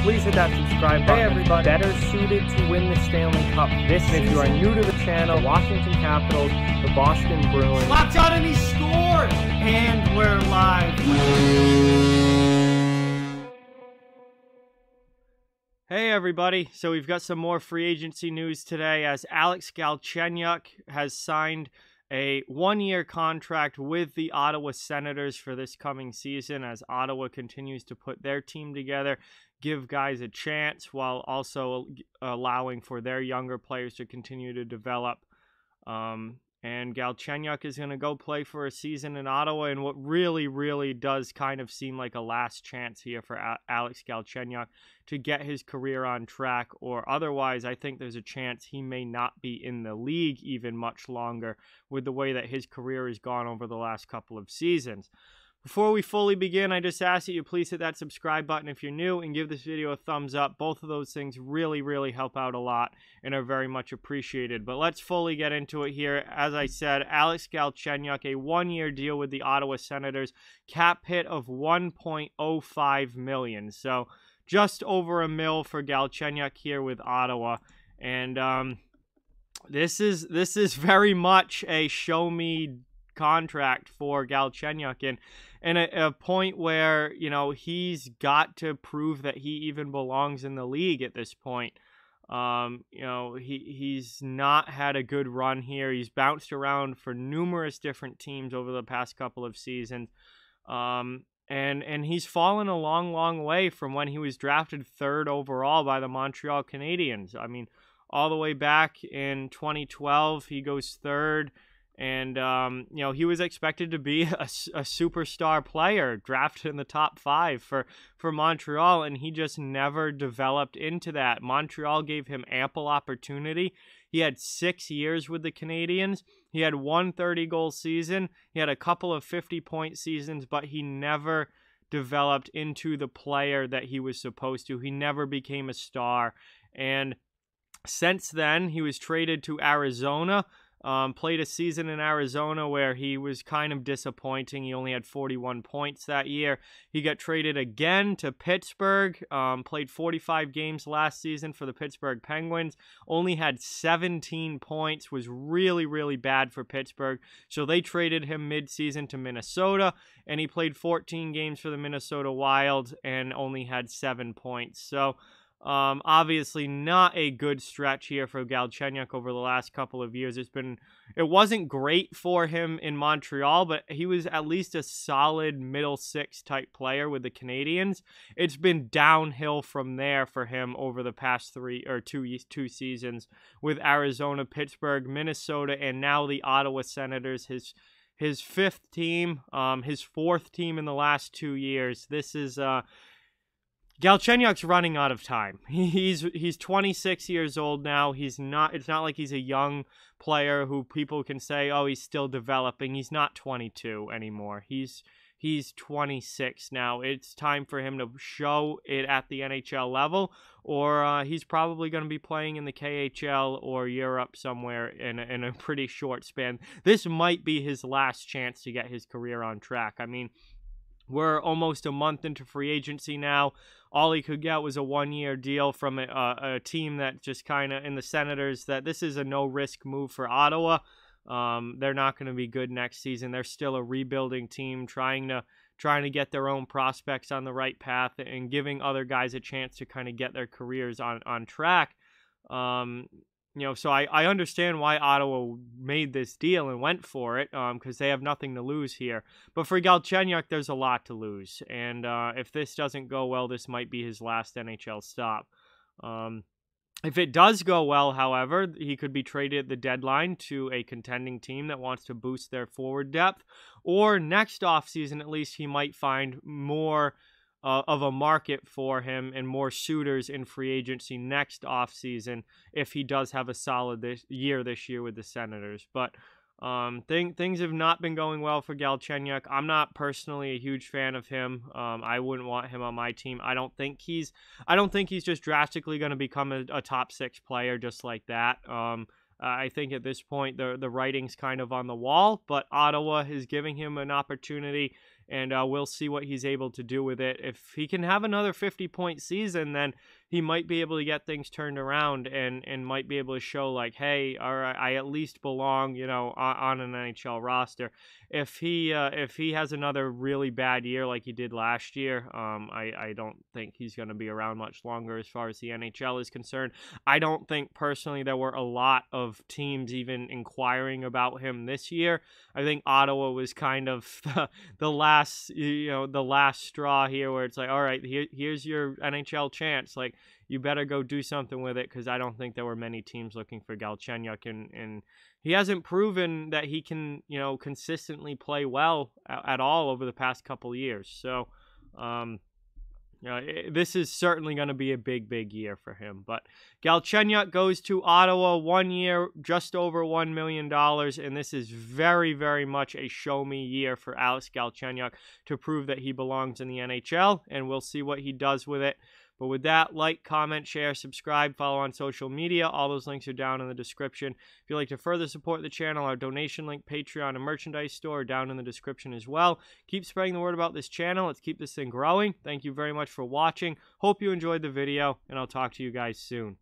please hit that subscribe button. Hey everybody, better suited to win the Stanley Cup this season. If you are new to the channel, the Washington Capitals, the Boston Bruins. Watch out, and he scored! And we're live. Hey everybody, so we've got some more free agency news today as Alex Galchenyuk has signed a one-year contract with the Ottawa Senators for this coming season as Ottawa continues to put their team together, give guys a chance while also allowing for their younger players to continue to develop. And Galchenyuk is going to go play for a season in Ottawa in what really does kind of seem like a last chance here for Alex Galchenyuk to get his career on track, or otherwise I think there's a chance he may not be in the league even much longer with the way that his career has gone over the last couple of seasons. Before we fully begin, I just ask that you please hit that subscribe button if you're new and give this video a thumbs up. Both of those things really help out a lot and are very much appreciated. But let's fully get into it here. As I said, Alex Galchenyuk, a one-year deal with the Ottawa Senators, cap hit of $1.05 million. So just over $1 million for Galchenyuk here with Ottawa. And this is very much a show me contract for Galchenyuk, and a point where, you know, he's got to prove that he even belongs in the league at this point. You know, he's not had a good run here. He's bounced around for numerous different teams over the past couple of seasons. And he's fallen a long way from when he was drafted 3rd overall by the Montreal Canadiens. I mean, all the way back in 2012, he goes 3rd. And, you know, he was expected to be a superstar player, drafted in the top 5 for Montreal, and he just never developed into that. Montreal gave him ample opportunity. He had 6 years with the Canadiens. He had one 30-goal season. He had a couple of 50-point seasons, but he never developed into the player that he was supposed to. He never became a star. And since then, he was traded to Arizona. Played a season in Arizona where he was kind of disappointing. He only had 41 points that year. He got traded again to Pittsburgh. Played 45 games last season for the Pittsburgh Penguins. Only had 17 points. Was really bad for Pittsburgh. So they traded him mid-season to Minnesota. And he played 14 games for the Minnesota Wild and only had 7 points. So obviously not a good stretch here for Galchenyuk over the last couple of years. It wasn't great for him in Montreal, but he was at least a solid middle 6 type player with the Canadiens. It's been downhill from there for him over the past two seasons with Arizona, Pittsburgh, Minnesota, and now the Ottawa Senators, his 5th team, his 4th team in the last 2 years. This is Galchenyuk's running out of time. He's 26 years old now. It's not like he's a young player who people can say, oh, he's still developing. He's not 22 anymore. He's 26 now. It's time for him to show it at the NHL level, or he's probably going to be playing in the KHL or Europe somewhere in a pretty short span. This might be his last chance to get his career on track. I mean, we're almost a month into free agency now. All he could get was a one-year deal from a team that just kind of, in the Senators, that this is a no-risk move for Ottawa. They're not going to be good next season. They're still a rebuilding team trying to get their own prospects on the right path and giving other guys a chance to kind of get their careers on track. You know, so I understand why Ottawa made this deal and went for it, because they have nothing to lose here. But for Galchenyuk, there's a lot to lose. And if this doesn't go well, this might be his last NHL stop. If it does go well, however, he could be traded at the deadline to a contending team that wants to boost their forward depth. Or next offseason, at least, he might find more of a market for him and more suitors in free agency next offseason if he does have a solid year this year with the Senators. But things have not been going well for Galchenyuk. I'm not personally a huge fan of him. I wouldn't want him on my team. I don't think he's just drastically going to become a top 6 player just like that. I think at this point the writing's kind of on the wall, but Ottawa is giving him an opportunity. and we'll see what he's able to do with it. If he can have another 50-point season, then he might be able to get things turned around and might be able to show like, hey, all right, I at least belong, you know, on an NHL roster. If he has another really bad year like he did last year, I don't think he's going to be around much longer as far as the NHL is concerned. I don't think personally there were a lot of teams even inquiring about him this year. I think Ottawa was kind of the last, you know, the last straw here, where it's like, all right, here's your NHL chance. Like, you better go do something with it, because I don't think there were many teams looking for Galchenyuk, and he hasn't proven that he can, you know, consistently play well at all over the past couple years. So, you know, this is certainly going to be a big year for him. But Galchenyuk goes to Ottawa, 1 year, just over $1 million, and this is very much a show-me year for Alex Galchenyuk to prove that he belongs in the NHL, and we'll see what he does with it. But with that, like, comment, share, subscribe, follow on social media. All those links are down in the description. If you'd like to further support the channel, our donation link, Patreon, and merchandise store are down in the description as well. Keep spreading the word about this channel. Let's keep this thing growing. Thank you very much for watching. Hope you enjoyed the video, and I'll talk to you guys soon.